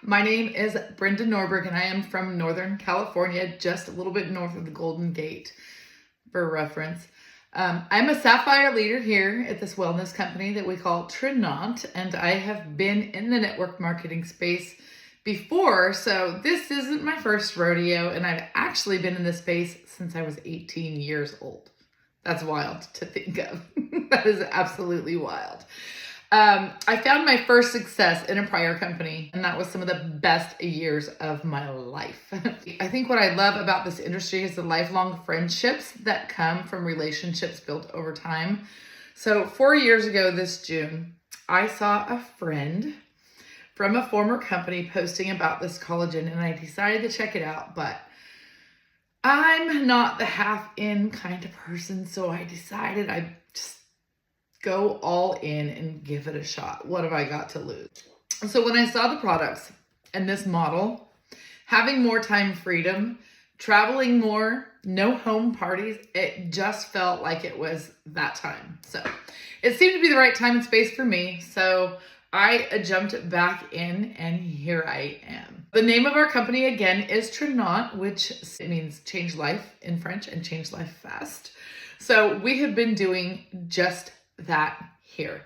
My name is Brenda Norberg and I am from Northern California, just a little bit north of the Golden Gate for reference. I'm a sapphire leader here at this wellness company that we call Tranont, and I have been in the network marketing space before, so this isn't my first rodeo, and I've actually been in this space since I was 18 years old. That's wild to think of. That is absolutely wild. I found my first success in a prior company, and that was some of the best years of my life. I think what I love about this industry is the lifelong friendships that come from relationships built over time. So 4 years ago this June, I saw a friend from a former company posting about this collagen, and I decided to check it out, but I'm not the half-in kind of person, so I decided I'd just go all in and give it a shot. What have I got to lose? So when I saw the products and this model, having more time freedom, traveling more, no home parties, it just felt like it was that time. So it seemed to be the right time and space for me. So I jumped back in, and here I am. The name of our company again is Tranont, which means change life in French and change life fast. So we have been doing just that here.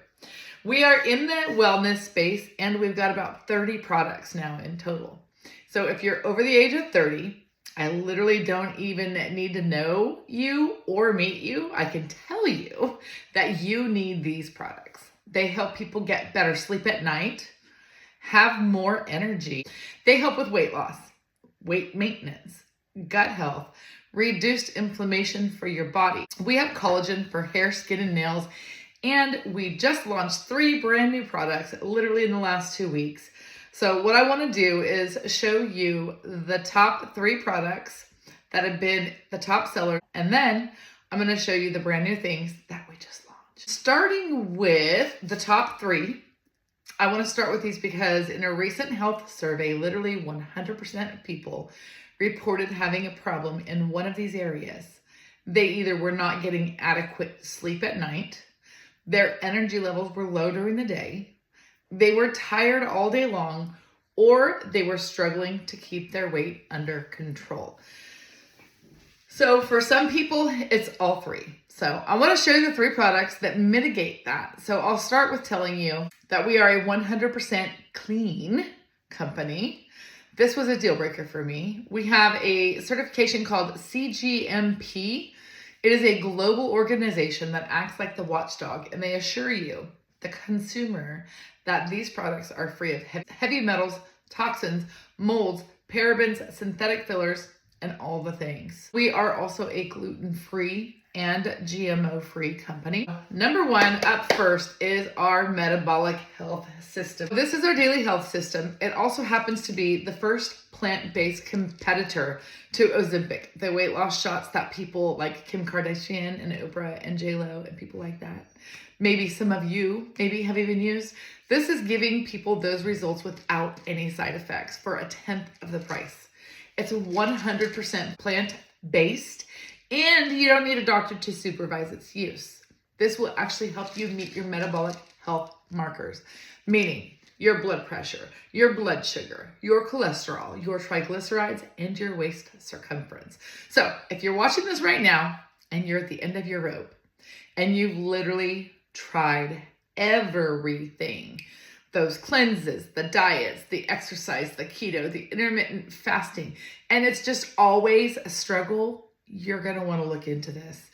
We are in the wellness space, and we've got about 30 products now in total. So if you're over the age of 30, I literally don't even need to know you or meet you. I can tell you that you need these products. They help people get better sleep at night, have more energy. They help with weight loss, weight maintenance, gut health, reduced inflammation for your body. We have collagen for hair, skin, and nails. And we just launched 3 brand new products literally in the last 2 weeks. So what I want to do is show you the top 3 products that have been the top seller. And then I'm going to show you the brand new things that we just launched. Starting with the top 3, I want to start with these because in a recent health survey, literally 100% of people reported having a problem in one of these areas. They either were not getting adequate sleep at night, their energy levels were low during the day, they were tired all day long, or they were struggling to keep their weight under control. So for some people, it's all 3. So I want to show you the 3 products that mitigate that. So I'll start with telling you that we are a 100% clean company. This was a deal breaker for me. We have a certification called CGMP. It is a global organization that acts like the watchdog, and they assure you, the consumer, that these products are free of heavy metals, toxins, molds, parabens, synthetic fillers, and all the things. We are also a gluten-free and GMO-free company. Number 1 up first is our metabolic health system. This is our daily health system. It also happens to be the first plant-based competitor to Ozempic, the weight loss shots that people like Kim Kardashian and Oprah and J-Lo and people like that, maybe some of you maybe have even used. This is giving people those results without any side effects for a 1/10 of the price. It's 100% plant-based, and you don't need a doctor to supervise its use. This will actually help you meet your metabolic health markers, meaning your blood pressure, your blood sugar, your cholesterol, your triglycerides, and your waist circumference. So if you're watching this right now and you're at the end of your rope and you've literally tried everything, those cleanses, the diets, the exercise, the keto, the intermittent fasting, and it's just always a struggle, you're going to want to look into this.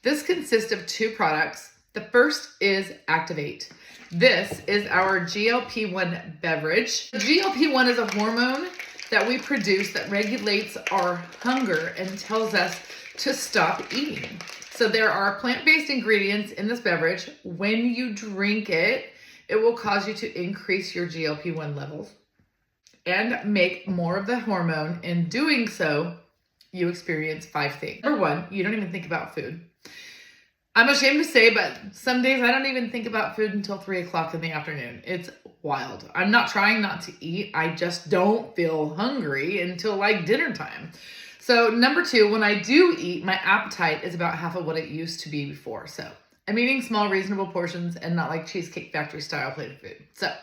This consists of 2 products. The first is Activate. This is our GLP-1 beverage. GLP-1 is a hormone that we produce that regulates our hunger and tells us to stop eating. So there are plant-based ingredients in this beverage. When you drink it, it will cause you to increase your GLP-1 levels and make more of the hormone. In doing so, you experience 5 things. Number 1, you don't even think about food. I'm ashamed to say, but some days I don't even think about food until 3 o'clock in the afternoon. It's wild. I'm not trying not to eat. I just don't feel hungry until like dinner time. So number 2, when I do eat, my appetite is about half of what it used to be before. So I'm eating small, reasonable portions and not like Cheesecake Factory style plated food. So,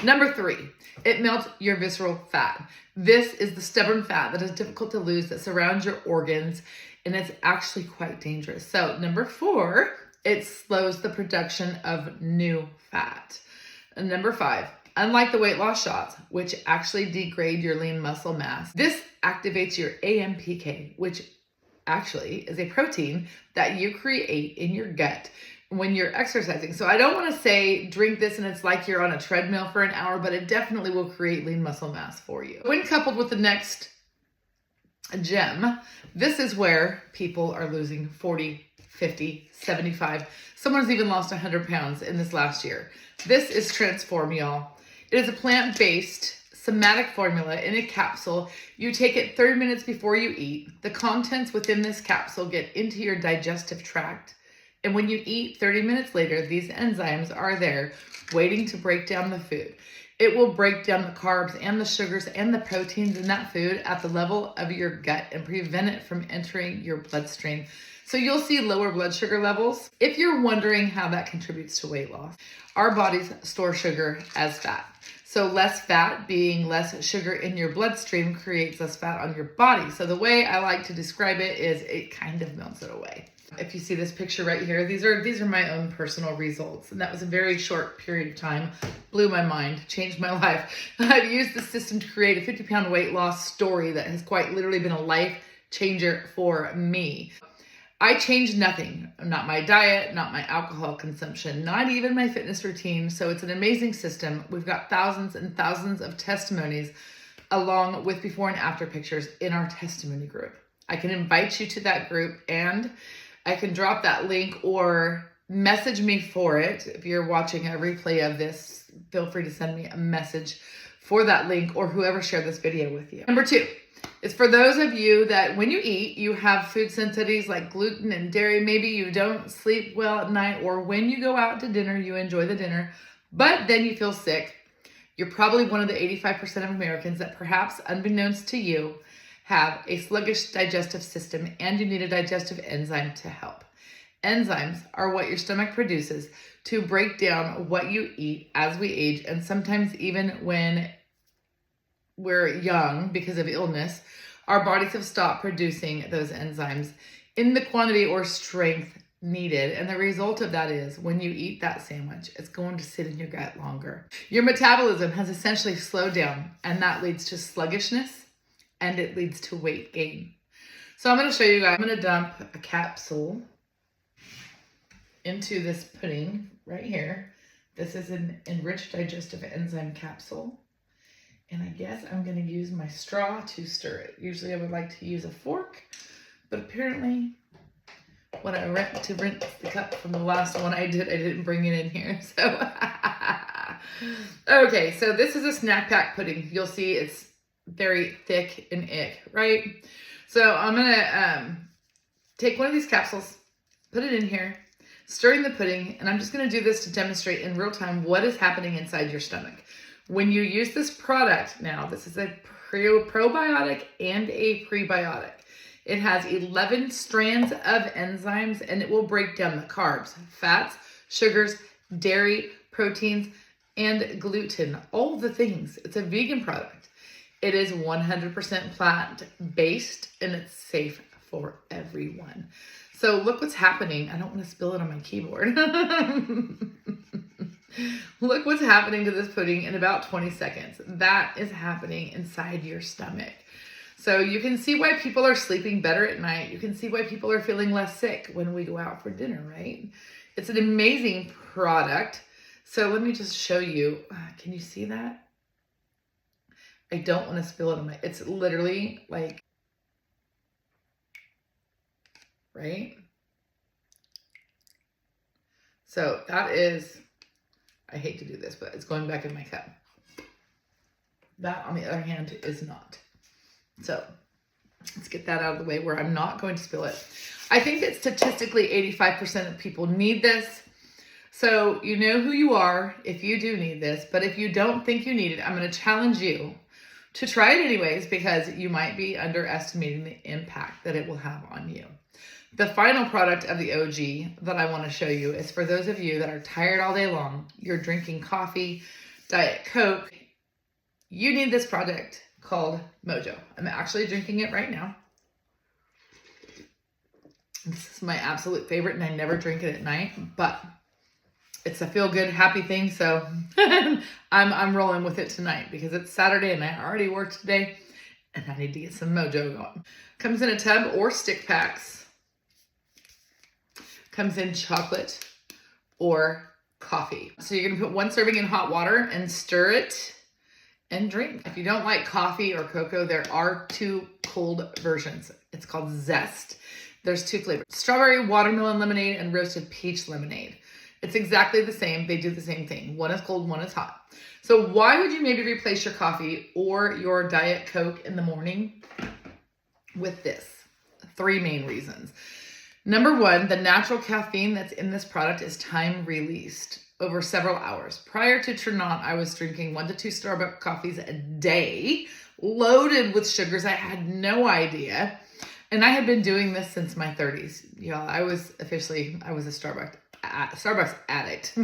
number 3, it melts your visceral fat. This is the stubborn fat that is difficult to lose that surrounds your organs, and it's actually quite dangerous. So, number 4, it slows the production of new fat. And number 5, unlike the weight loss shots, which actually degrade your lean muscle mass, this activates your AMPK, which actually is a protein that you create in your gut when you're exercising. So I don't want to say drink this and it's like you're on a treadmill for an hour, but it definitely will create lean muscle mass for you. When coupled with the next gem, this is where people are losing 40, 50, 75. Someone's even lost 100 pounds in this last year. This is Transform, y'all. It is a plant-based somatic formula in a capsule. You take it 30 minutes before you eat. The contents within this capsule get into your digestive tract. And when you eat 30 minutes later, these enzymes are there waiting to break down the food. It will break down the carbs and the sugars and the proteins in that food at the level of your gut and prevent it from entering your bloodstream. So you'll see lower blood sugar levels. If you're wondering how that contributes to weight loss, our bodies store sugar as fat. So less fat being less sugar in your bloodstream creates less fat on your body. So the way I like to describe it is it kind of melts it away. If you see this picture right here, these are my own personal results. And that was a very short period of time. Blew my mind, changed my life. I've used the system to create a 50-pound weight loss story that has quite literally been a life changer for me. I changed nothing, not my diet, not my alcohol consumption, not even my fitness routine. So it's an amazing system. We've got thousands and thousands of testimonies along with before and after pictures in our testimony group. I can invite you to that group and I can drop that link or message me for it. If you're watching a replay of this, feel free to send me a message for that link or whoever shared this video with you. Number 2. It's for those of you that when you eat, you have food sensitivities like gluten and dairy. Maybe you don't sleep well at night, or when you go out to dinner, you enjoy the dinner, but then you feel sick. You're probably one of the 85% of Americans that perhaps unbeknownst to you have a sluggish digestive system and you need a digestive enzyme to help. Enzymes are what your stomach produces to break down what you eat as we age, and sometimes even when we're young because of illness, our bodies have stopped producing those enzymes in the quantity or strength needed. And the result of that is when you eat that sandwich, it's going to sit in your gut longer. Your metabolism has essentially slowed down, and that leads to sluggishness and it leads to weight gain. So I'm going to show you guys, I'm going to dump a capsule into this pudding right here. This is an enriched digestive enzyme capsule. And I guess I'm going to use my straw to stir it. Usually I would like to use a fork, but apparently when I went to rinse the cup from the last one I didn't bring it in here. So, okay, so this is a snack pack pudding. You'll see it's very thick and ick, right? So I'm going to take one of these capsules, put it in here, stirring the pudding, and I'm just going to do this to demonstrate in real time what is happening inside your stomach. When you use this product now, this is a probiotic and a prebiotic. It has 11 strands of enzymes, and it will break down the carbs, fats, sugars, dairy, proteins, and gluten, all the things. It's a vegan product. It is 100% plant-based, and it's safe for everyone. So look what's happening. I don't want to spill it on my keyboard. Look what's happening to this pudding in about 20 seconds. That is happening inside your stomach. So you can see why people are sleeping better at night. You can see why people are feeling less sick when we go out for dinner, right? It's an amazing product. So let me just show you. Can you see that? I don't want to spill it on my, it's literally like, right? So that is, I hate to do this, but it's going back in my cup. That, on the other hand, is not. So let's get that out of the way where I'm not going to spill it. I think that statistically 85% of people need this. So you know who you are if you do need this, but if you don't think you need it, I'm going to challenge you to try it anyways, because you might be underestimating the impact that it will have on you. The final product of the OG that I want to show you is for those of you that are tired all day long. You're drinking coffee, Diet Coke. You need this product called Mojo. I'm actually drinking it right now. This is my absolute favorite, and I never drink it at night, but it's a feel-good, happy thing, so I'm rolling with it tonight because it's Saturday and I already worked today, and I need to get some Mojo going. Comes in a tub or stick packs. Comes in chocolate or coffee. So you're gonna put 1 serving in hot water and stir it and drink. If you don't like coffee or cocoa, there are 2 cold versions. It's called Zest. There's 2 flavors: strawberry watermelon lemonade and roasted peach lemonade. It's exactly the same. They do the same thing. One is cold, one is hot. So why would you maybe replace your coffee or your Diet Coke in the morning with this? 3 main reasons. Number 1, the natural caffeine that's in this product is time released over several hours. Prior to Tranont, I was drinking 1 to 2 Starbucks coffees a day, loaded with sugars. I had no idea. And I had been doing this since my 30s. Y'all, I was a Starbucks addict.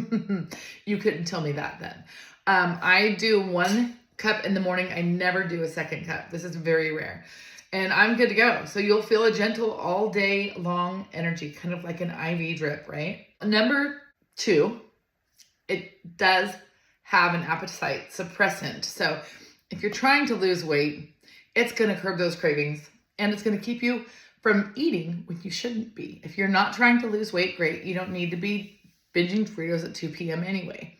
You couldn't tell me that then. I do 1 cup in the morning. I never do a second cup. This is very rare. And I'm good to go. So you'll feel a gentle all day long energy, kind of like an IV drip, right? Number 2, it does have an appetite suppressant. So if you're trying to lose weight, it's going to curb those cravings. And it's going to keep you from eating when you shouldn't be. If you're not trying to lose weight, great. You don't need to be binging Fritos at 2 p.m. anyway.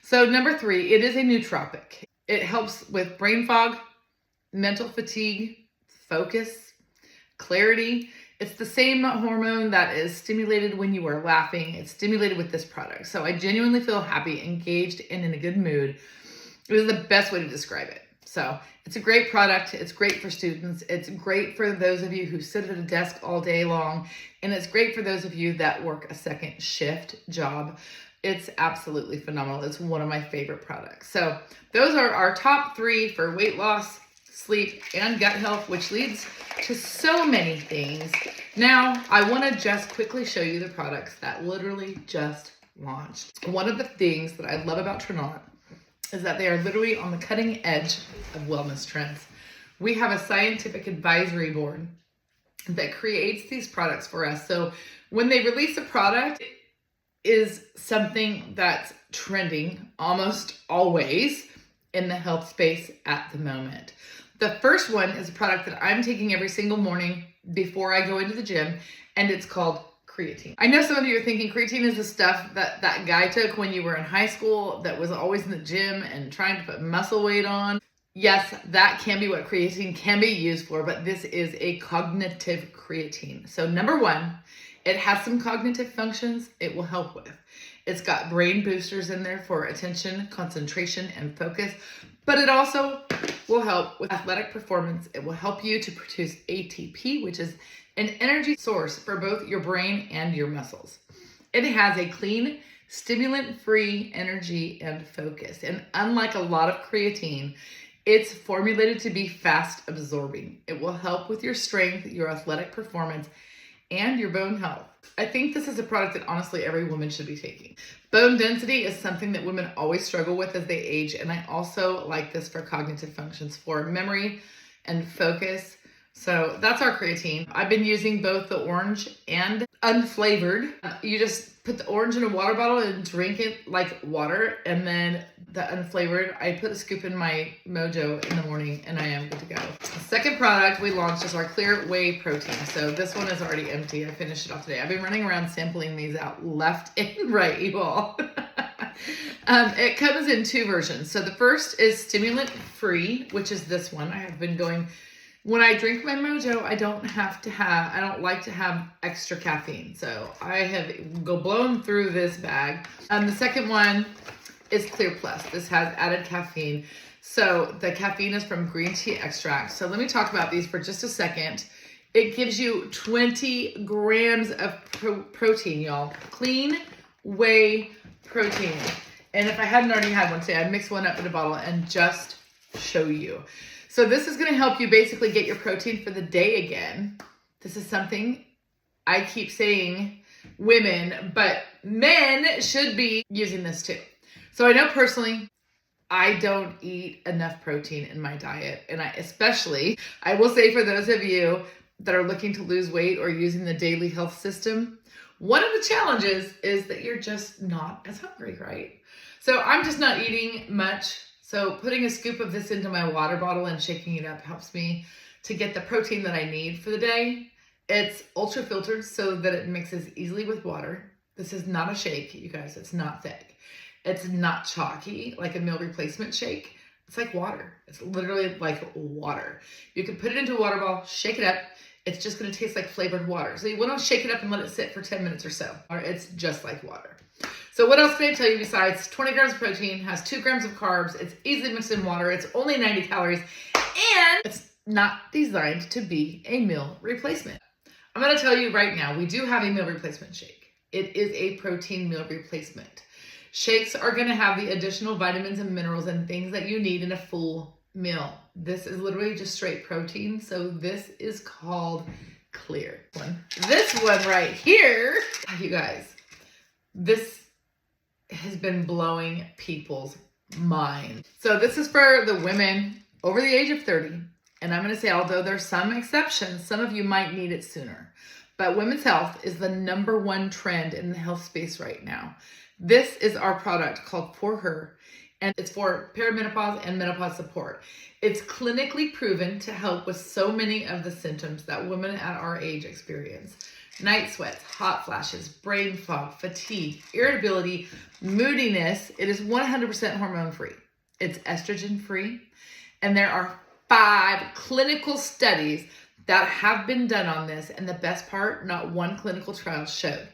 So number 3, it is a nootropic. It helps with brain fog, mental fatigue, focus, clarity. It's the same hormone that is stimulated when you are laughing. It's stimulated with this product. So I genuinely feel happy, engaged, and in a good mood. It is the best way to describe it. So it's a great product. It's great for students. It's great for those of you who sit at a desk all day long. And it's great for those of you that work a second shift job. It's absolutely phenomenal. It's one of my favorite products. So those are our top 3 for weight loss, sleep, and gut health, which leads to so many things. Now, I want to just quickly show you the products that literally just launched. One of the things that I love about Tranont is that they are literally on the cutting edge of wellness trends. We have a scientific advisory board that creates these products for us. So when they release a product, it is something that's trending almost always in the health space at the moment. The first one is a product that I'm taking every single morning before I go into the gym, and it's called creatine. I know some of you are thinking creatine is the stuff that that guy took when you were in high school that was always in the gym and trying to put muscle weight on. Yes, that can be what creatine can be used for, but this is a cognitive creatine. So number 1, it has some cognitive functions it will help with. It's got brain boosters in there for attention, concentration, and focus, but it also will help with athletic performance. It will help you to produce ATP, which is an energy source for both your brain and your muscles. It has a clean, stimulant-free energy and focus. And unlike a lot of creatine, it's formulated to be fast absorbing. It will help with your strength, your athletic performance, and your bone health. I think this is a product that honestly every woman should be taking. Bone density is something that women always struggle with as they age, and I also like this for cognitive functions, for memory and focus. So that's our creatine. I've been using both the orange and unflavored. You just put the orange in a water bottle and drink it like water, and then the unflavored, I put a scoop in my Mojo in the morning, and I am good to go. The second product we launched is our Clear Whey Protein. So this one is already empty. I finished it off today. I've been running around sampling these out left and right, you all. It comes in 2 versions. So the first is stimulant free, which is this one. I have been going, when I drink my Mojo, I don't like to have extra caffeine. So I have blown through this bag. The second one is Clear Plus. This has added caffeine. So the caffeine is from green tea extract. So let me talk about these for just a second. It gives you 20 grams of protein, y'all. Clean whey protein. And if I hadn't already had one today, I'd mix one up in a bottle and just show you. So this is going to help you basically get your protein for the day again. This is something I keep saying women, but men should be using this too. So I know personally, I don't eat enough protein in my diet. And I will say for those of you that are looking to lose weight or using the daily health system, one of the challenges is that you're just not as hungry, right? So I'm just not eating much. So putting a scoop of this into my water bottle and shaking it up helps me to get the protein that I need for the day. It's ultra filtered so that it mixes easily with water. This is not a shake, you guys. It's not thick. It's not chalky like a meal replacement shake. It's like water. It's literally like water. You can put it into a water bottle, shake it up. It's just going to taste like flavored water. So you want to shake it up and let it sit for 10 minutes or so. Or it's just like water. So what else can I tell you besides 20 grams of protein, has 2 grams of carbs, it's easily mixed in water, it's only 90 calories, and it's not designed to be a meal replacement. I'm going to tell you right now, we do have a meal replacement shake. It is a protein meal replacement. Shakes are going to have the additional vitamins and minerals and things that you need in a full meal. This is literally just straight protein. So this is called Clear. This one right here, you guys, this has been blowing people's mind. So this is for the women over the age of 30. And I'm going to say, although there's some exceptions, some of you might need it sooner. But women's health is the #1 trend in the health space right now. This is our product called For Her, and it's for perimenopause and menopause support. It's clinically proven to help with so many of the symptoms that women at our age experience. Night sweats, hot flashes, brain fog, fatigue, irritability, moodiness. It is 100% hormone free. It's estrogen free. And there are 5 clinical studies that have been done on this. And the best part, not one clinical trial showed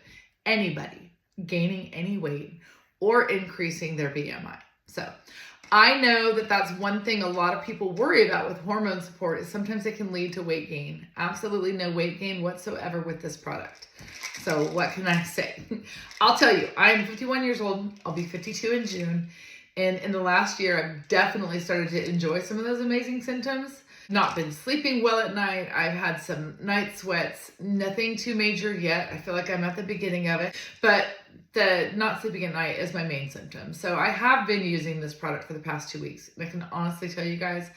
anybody gaining any weight or increasing their BMI. So I know that that's one thing a lot of people worry about with hormone support is sometimes it can lead to weight gain. Absolutely no weight gain whatsoever with this product. So what can I say? I'll tell you, I'm 51 years old. I'll be 52 in June. And in the last year, I've definitely started to enjoy some of those amazing symptoms. Not been sleeping well at night. I've had some night sweats, nothing too major yet. I feel like I'm at the beginning of it, but the not sleeping at night is my main symptom. So I have been using this product for the past 2 weeks. And I can honestly tell you guys,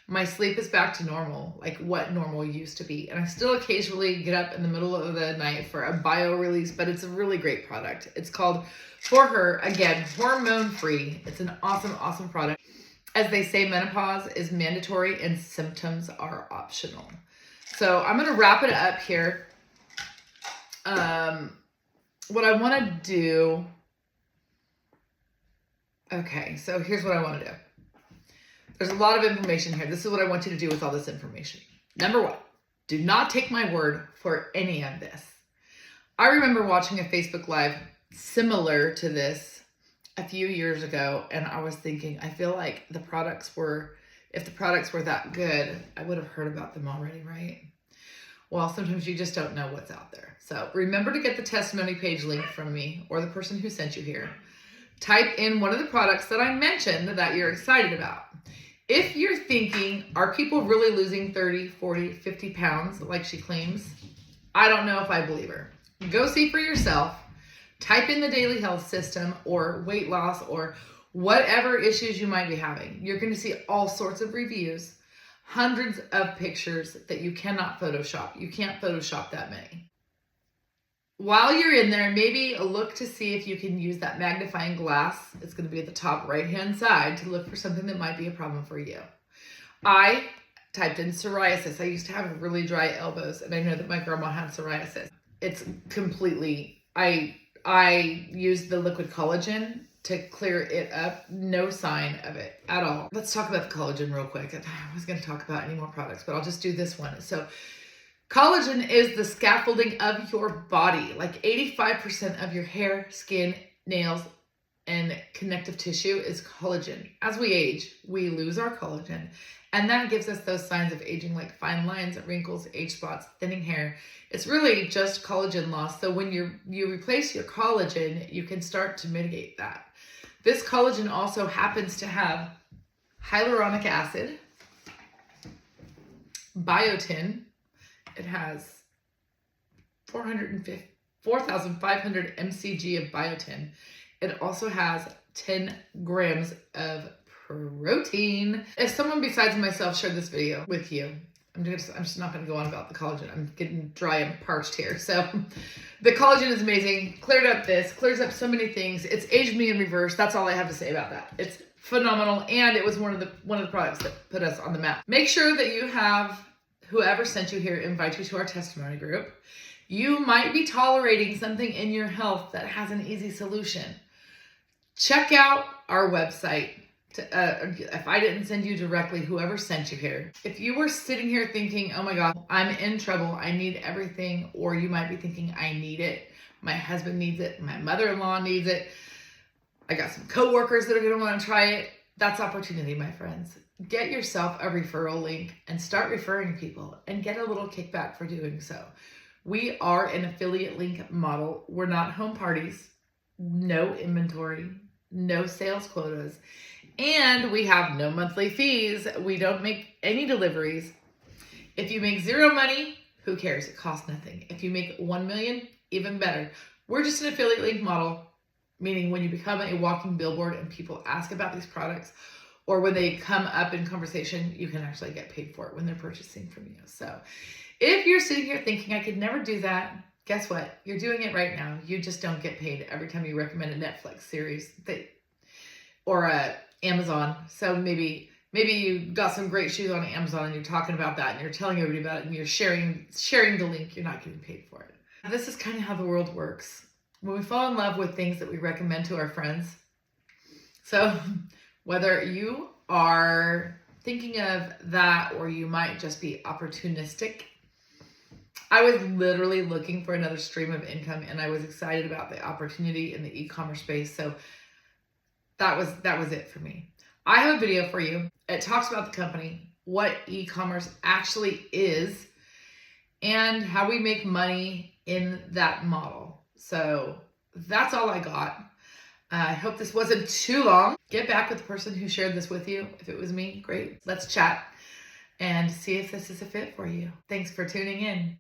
my sleep is back to normal, like what normal used to be. And I still occasionally get up in the middle of the night for a bio release, but it's a really great product. It's called For Her, again, hormone free. It's an awesome, awesome product. As they say, menopause is mandatory and symptoms are optional. So I'm going to wrap it up here. What I want to do. Okay, so here's what I want to do. There's a lot of information here. This is what I want you to do with all this information. Number 1, do not take my word for any of this. I remember watching a Facebook Live similar to this a few years ago, and I was thinking, I feel like if the products were that good, I would have heard about them already, right? Well, sometimes you just don't know what's out there. So remember to get the testimony page link from me or the person who sent you here. Type in one of the products that I mentioned that you're excited about. If you're thinking, are people really losing 30, 40, 50 pounds like she claims? I don't know if I believe her. Go see for yourself. Type in the daily health system or weight loss or whatever issues you might be having. You're going to see all sorts of reviews, hundreds of pictures that you cannot Photoshop. You can't Photoshop that many. While you're in there, maybe look to see if you can use that magnifying glass. It's going to be at the top right-hand side to look for something that might be a problem for you. I typed in psoriasis. I used to have really dry elbows, and I know that my grandma had psoriasis. It's completely, I used the liquid collagen to clear it up. No sign of it at all. Let's talk about the collagen real quick. I was going to talk about any more products, but I'll just do this one. So collagen is the scaffolding of your body. Like 85% of your hair, skin, nails, and connective tissue is collagen. As we age, we lose our collagen, and that gives us those signs of aging like fine lines, wrinkles, age spots, thinning hair. It's really just collagen loss. So when you replace your collagen, you can start to mitigate that. This collagen also happens to have hyaluronic acid, biotin. It has 4,500 mcg of biotin. It also has 10 grams of protein. If someone besides myself shared this video with you, I'm just not going to go on about the collagen. I'm getting dry and parched here. So the collagen is amazing. Cleared up clears up so many things. It's aged me in reverse. That's all I have to say about that. It's phenomenal, and it was one of the products that put us on the map. Make sure that you have whoever sent you here invite you to our testimony group. You might be tolerating something in your health that has an easy solution. Check out our website. If I didn't send you directly, whoever sent you here. If you were sitting here thinking, oh my God, I'm in trouble, I need everything, or you might be thinking, I need it, my husband needs it, my mother-in-law needs it, I got some coworkers that are going to want to try it. That's opportunity, my friends. Get yourself a referral link and start referring people and get a little kickback for doing so. We are an affiliate link model. We're not home parties, no inventory, no sales quotas, and we have no monthly fees. We don't make any deliveries. If you make zero money, who cares? It costs nothing. If you make 1 million, even better. We're just an affiliate link model, meaning when you become a walking billboard and people ask about these products, or when they come up in conversation, you can actually get paid for it when they're purchasing from you. So if you're sitting here thinking, I could never do that, guess what? You're doing it right now. You just don't get paid every time you recommend a Netflix series or a Amazon. So maybe you got some great shoes on Amazon and you're talking about that and you're telling everybody about it and you're sharing the link. You're not getting paid for it. This is kind of how the world works. When we fall in love with things that we recommend to our friends. So whether you are thinking of that or you might just be opportunistic, I was literally looking for another stream of income and I was excited about the opportunity in the e-commerce space. So that was it for me. I have a video for you. It talks about the company, what e-commerce actually is, and how we make money in that model. So that's all I got. I hope this wasn't too long. Get back with the person who shared this with you. If it was me, great. Let's chat and see if this is a fit for you. Thanks for tuning in.